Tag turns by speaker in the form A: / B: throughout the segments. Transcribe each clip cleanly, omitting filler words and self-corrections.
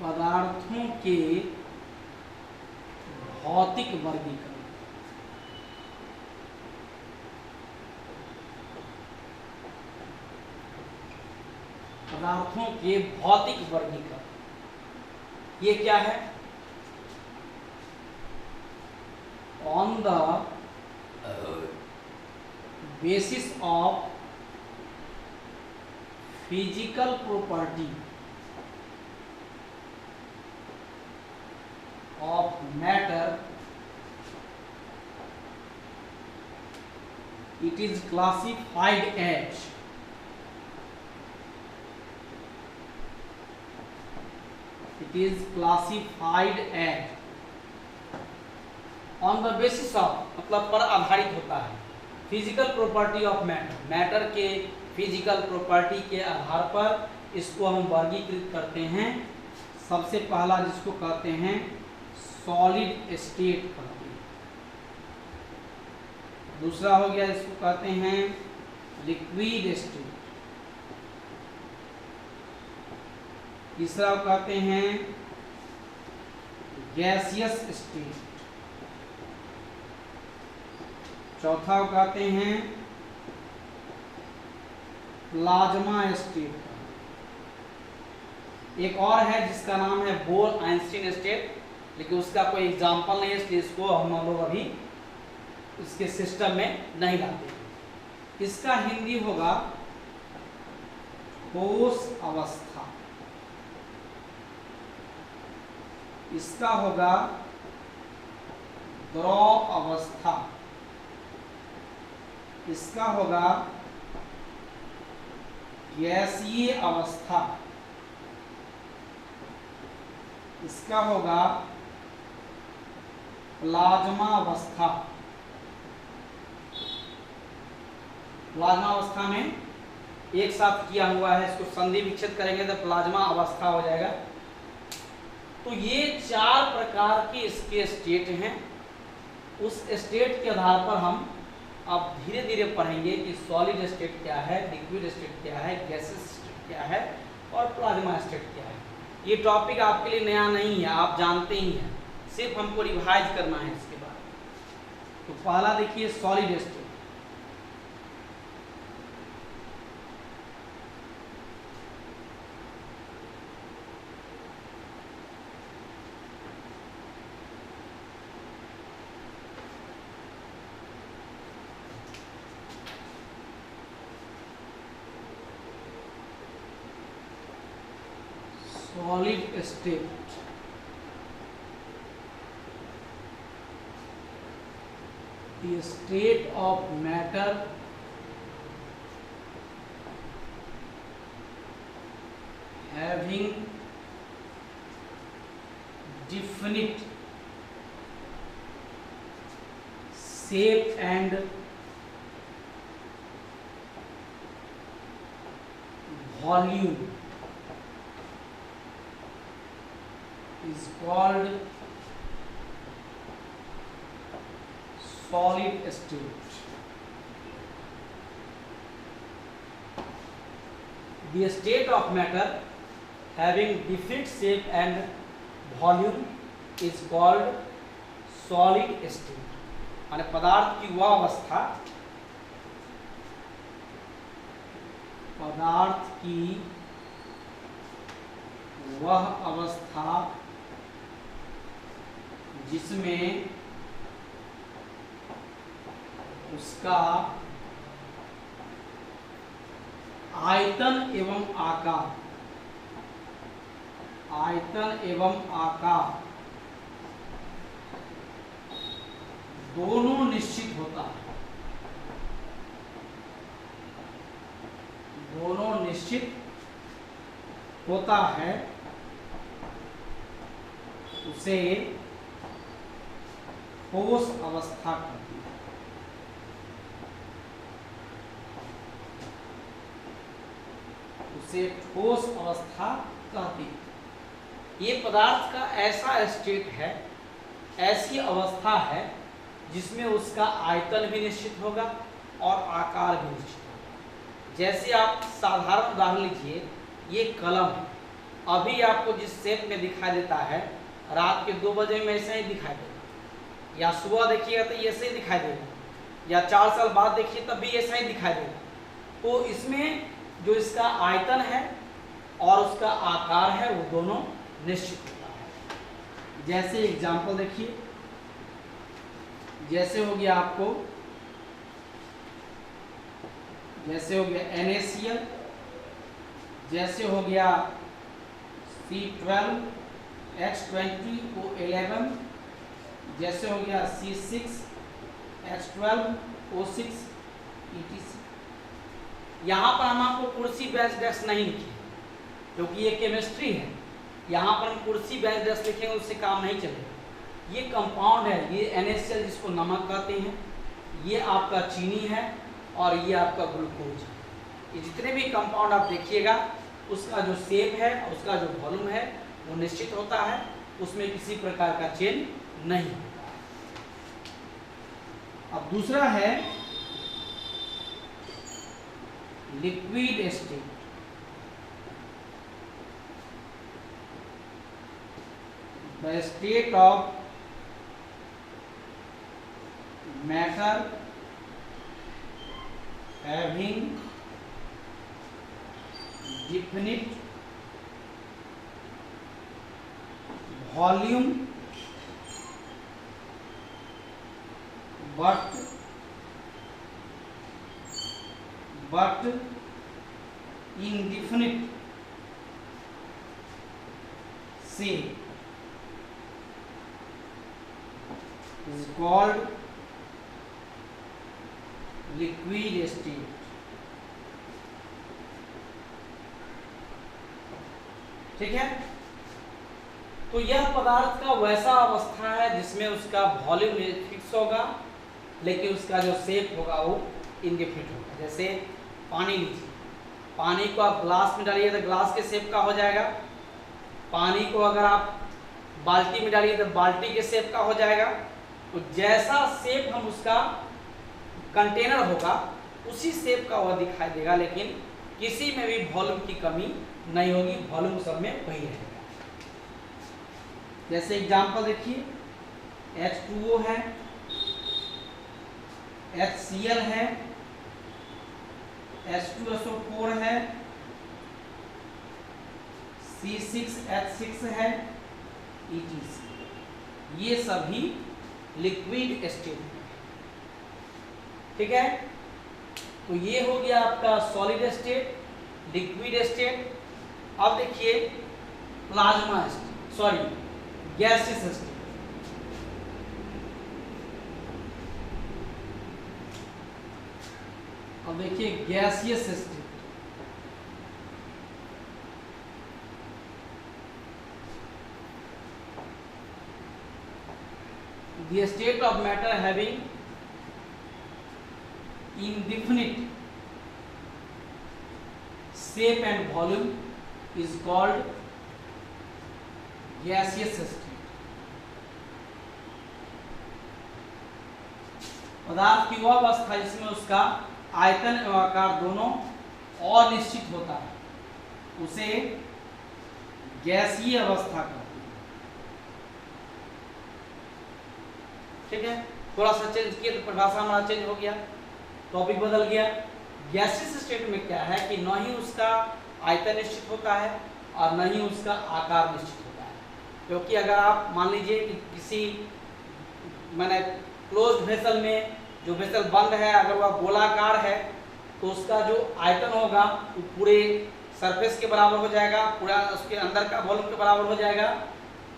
A: पदार्थों के भौतिक वर्गीकरण। पदार्थों के भौतिक वर्गीकरण ये क्या है? On the basis of physical property of matter, it is classified as on the basis of मतलब पर आधारित होता है। Physical property of matter, matter के फिजिकल प्रॉपर्टी के आधार पर इसको हम वर्गीकृत करते हैं। सबसे पहला जिसको कहते हैं सॉलिड स्टेट कहते हैं, दूसरा हो गया इसको कहते हैं लिक्विड स्टेट, तीसरा कहते हैं गैसियस स्टेट, चौथा कहते हैं प्लाज्मा स्टेट। एक और है जिसका नाम है बोर आइंस्टीन स्टेट, लेकिन उसका कोई एग्जाम्पल नहीं है, इसलिए इसको हम लोग अभी इसके सिस्टम में नहीं लाते। इसका हिंदी होगा ठोस अवस्था, इसका होगा द्रव अवस्था, इसका होगा गैसीय अवस्था, इसका होगा प्लाज्मा अवस्था। प्लाज्मा अवस्था में एक साथ किया हुआ है, इसको संधि विच्छेद करेंगे तो प्लाज्मा अवस्था हो जाएगा। तो ये चार प्रकार के इसके स्टेट हैं। उस स्टेट के आधार पर हम अब धीरे धीरे पढ़ेंगे कि सॉलिड स्टेट क्या है, लिक्विड स्टेट क्या है, गैसेस स्टेट क्या है और प्लाज्मा स्टेट क्या है। ये टॉपिक आपके लिए नया नहीं है, आप जानते ही हैं, सिर्फ हमको रिवाइज करना है इसके बाद। तो पहला देखिए solid state. Solid state, the state of matter having definite shape and volume is called solid state. The state of matter having definite shape and volume is called solid state. माने पदार्थ की वह अवस्था, पदार्थ की वह अवस्था जिसमें उसका आयतन एवं आकार, आयतन एवं आकार दोनों निश्चित होता है, दोनों निश्चित होता है, उसे ठोस अवस्था कहती है। उसे ठोस अवस्था कहती है। ये पदार्थ का ऐसा स्टेट है, ऐसी अवस्था है जिसमें उसका आयतन भी निश्चित होगा और आकार भी निश्चित होगा। जैसे आप साधारण उदाहरण लीजिए, ये कलम है, अभी आपको जिस शेप में दिखाई देता है, रात के 2 बजे में ऐसे ही दिखाई देगा, या सुबह देखिएगा तो ऐसे ही दिखाई देगा, या 4 साल बाद देखिए तब भी ऐसा ही दिखाई देगा। तो इसमें जो इसका आयतन है और उसका आकार है वो दोनों निश्चित होता है। जैसे एग्जांपल देखिए, जैसे हो गया आपको, जैसे हो गया NaCl, जैसे हो गया C12 H20O11, जैसे हो गया C6 H12O6 ETC। यहाँ पर हम आपको कुर्सी बेंच डेस्क नहीं लिखे क्योंकि ये केमिस्ट्री है। यहाँ पर हम कुर्सी बेंच डेस्क लिखेंगे उससे काम नहीं चलेगा। ये कंपाउंड है, ये NaCl जिसको नमक कहते हैं, ये आपका चीनी है और ये आपका ग्लूकोज है। ये जितने भी कंपाउंड आप देखिएगा उसका जो शेप है, उसका जो वॉल्यूम है वो निश्चित होता है, उसमें किसी प्रकार का चेंज नहीं होता। अब दूसरा है liquid state. The state of matter having definite volume but indefinite shape is called liquid state। ठीक है, तो यह पदार्थ का वैसा अवस्था है जिसमें उसका वॉल्यूम फिक्स होगा लेकिन उसका जो शेप होगा वो इंडिफिनिट होगा। जैसे पानी लीजिए, पानी को आप ग्लास में डालिए तो ग्लास के शेप का हो जाएगा, पानी को अगर आप बाल्टी में डालिए तो बाल्टी के शेप का हो जाएगा। तो जैसा शेप हम उसका कंटेनर होगा उसी शेप का वह दिखाई देगा, लेकिन किसी में भी वॉल्यूम की कमी नहीं होगी, वॉल्यूम सब में वही रहेगा। जैसे एग्जांपल देखिए, H2O है, HCl है, H2SO4 है, C6H6 है, ETC। ये सभी लिक्विड स्टेट है। ठीक है, तो ये हो गया आपका सॉलिड स्टेट, लिक्विड स्टेट। अब देखिए plasma state, sorry gaseous state. अब देखिए gaseous state. The state of matter having indefinite shape and volume is called gaseous state। पदार्थ की वह अवस्था जिसमें उसका आयतन एवं आकार दोनों अनिश्चित होता है, उसे गैसीय अवस्था कहते हैं। ठीक है, थोड़ा सा चेंज किया तो परिभाषा हमारा चेंज हो गया, टॉपिक बदल गया। गैसियस स्टेट में क्या है कि न ही उसका आयतन निश्चित होता है और न ही उसका आकार निश्चित होता है। क्योंकि अगर आप मान लीजिए कि किसी मैंने क्लोज्ड वेसल में, जो वेसल बंद है, अगर वह गोलाकार है तो उसका जो आयतन होगा वो पूरे सरफेस के बराबर हो जाएगा, पूरा उसके अंदर का वॉल्यूम के बराबर हो जाएगा,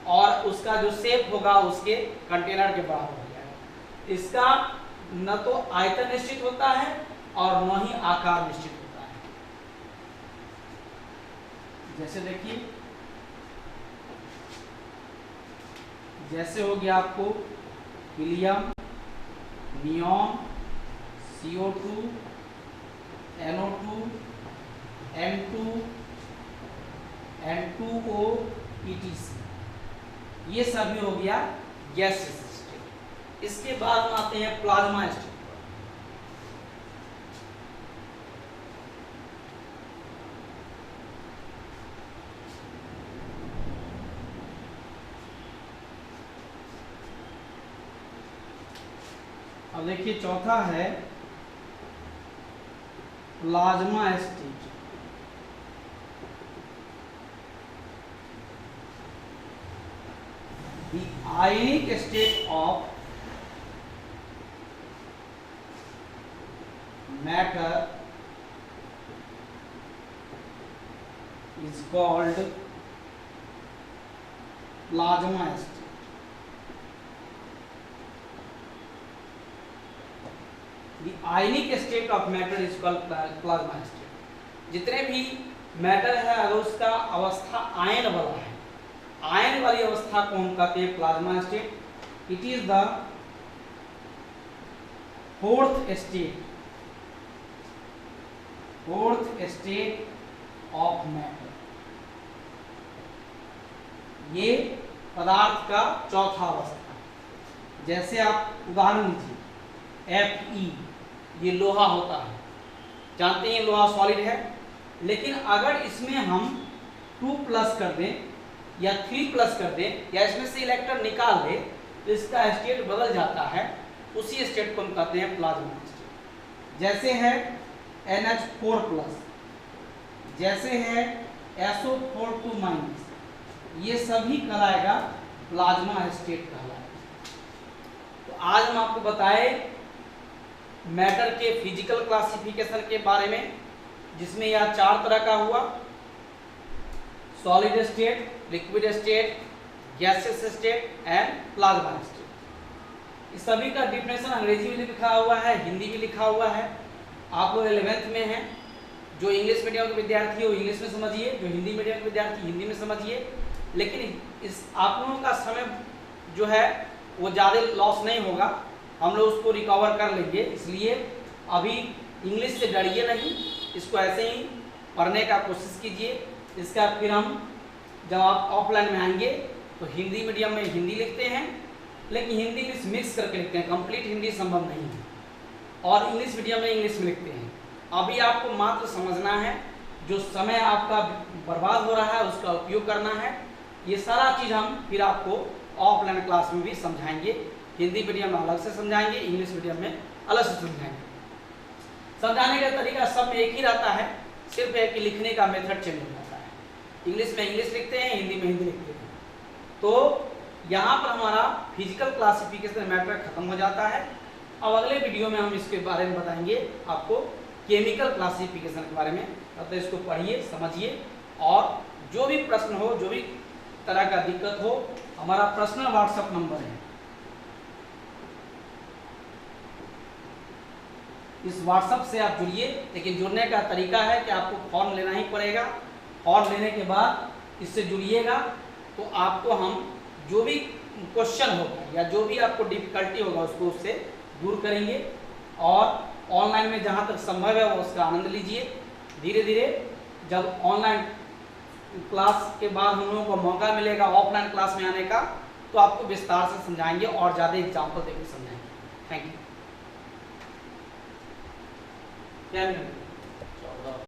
A: और उसका जो शेप होगा उसके कंटेनर के बराबर हो जाएगा। इसका न तो आयतन निश्चित होता है और न ही आकार निश्चित होता है। जैसे देखिए, जैसे हो गया आपको helium, neon, CO2, NO2, M2, N2O, ETC, ये सभी हो गया गैसियस स्टेट। इसके बाद में आते हैं प्लाज्मा स्टेट। देखिए चौथा है plasma state. The ionic state of matter is called plasma state। The ionic state of matter is called plasma state। जितने भी मैटर है अगर उसका अवस्था आयन वाला है, आयन वाली अवस्था को हम कहते हैं plasma state. It is the fourth state of matter. ये पदार्थ का चौथा अवस्था। जैसे आप उदाहरण लीजिए Fe, ये लोहा होता है, जानते हैं लोहा सॉलिड है, लेकिन अगर इसमें हम 2+ कर दें या 3+ कर दें या इसमें से इलेक्ट्रॉन निकाल दें तो इसका स्टेट बदल जाता है। उसी स्टेट को हम कहते हैं प्लाज्मा स्टेट। जैसे है NH4+, जैसे है SO4₂-, ये सभी कहलाएगा प्लाज्मा स्टेट कहलाएगा। तो आज हम आपको बताए मैटर के फिजिकल क्लासिफिकेशन के बारे में, जिसमें यह 4 तरह का हुआ: solid state, liquid state, gaseous state and plasma state. इस सभी का डिफिनेशन अंग्रेजी में लिखा हुआ है, हिंदी में लिखा हुआ है। आप लोग 11th में हैं, जो इंग्लिश मीडियम के विद्यार्थी हो इंग्लिश में समझिए, जो हिंदी मीडियम के विद्यार्थी हिंदी में समझिए। लेकिन इस आप लोगों का समय जो है वो ज़्यादा लॉस नहीं होगा, हम लोग उसको रिकवर कर लेंगे। इसलिए अभी इंग्लिश से डरिए नहीं, इसको ऐसे ही पढ़ने का कोशिश कीजिए। इसका फिर हम जब आप ऑफलाइन में आएंगे तो हिंदी मीडियम में हिंदी लिखते हैं, लेकिन हिंदी इंग्लिश मिक्स करके लिखते हैं, कंप्लीट हिंदी संभव नहीं है। और इंग्लिश मीडियम में इंग्लिश में लिखते हैं। अभी आपको मात्र समझना है, जो समय आपका बर्बाद हो रहा है उसका उपयोग करना है। ये सारा चीज़ हम फिर आपको ऑफलाइन क्लास में भी समझाएंगे। हिंदी मीडियम में अलग से समझाएंगे, इंग्लिश मीडियम में अलग से समझाएंगे। समझाने का तरीका सब में एक ही रहता है, सिर्फ एक लिखने का मेथड चेंज हो जाता है। इंग्लिश में इंग्लिश लिखते हैं, हिंदी में हिंदी लिखते हैं। तो यहाँ पर हमारा फिजिकल क्लासिफिकेशन मैटर खत्म हो जाता है। अब अगले वीडियो में हम इसके बारे में बताएंगे आपको केमिकल क्लासिफिकेशन के बारे में। तब तक इसको पढ़िए, समझिए, और जो भी प्रश्न हो, जो भी तरह का दिक्कत हो, हमारा पर्सनल व्हाट्सएप नंबर है। इस व्हाट्सएप से आप जुड़िए, लेकिन जुड़ने का तरीका है कि आपको फॉर्म लेना ही पड़ेगा। फॉर्म लेने के बाद इससे जुड़िएगा तो आपको हम जो भी क्वेश्चन होगा या जो भी आपको डिफिकल्टी होगा उसको उससे दूर करेंगे। और ऑनलाइन में जहाँ तक संभव है वो उसका आनंद लीजिए। धीरे धीरे जब ऑनलाइन क्लास के बाद हम लोगों को मौका मिलेगा ऑफलाइन क्लास में आने का, तो आपको विस्तार से समझाएंगे और ज़्यादा एग्जाम्पल देकर समझाएंगे। Thank you.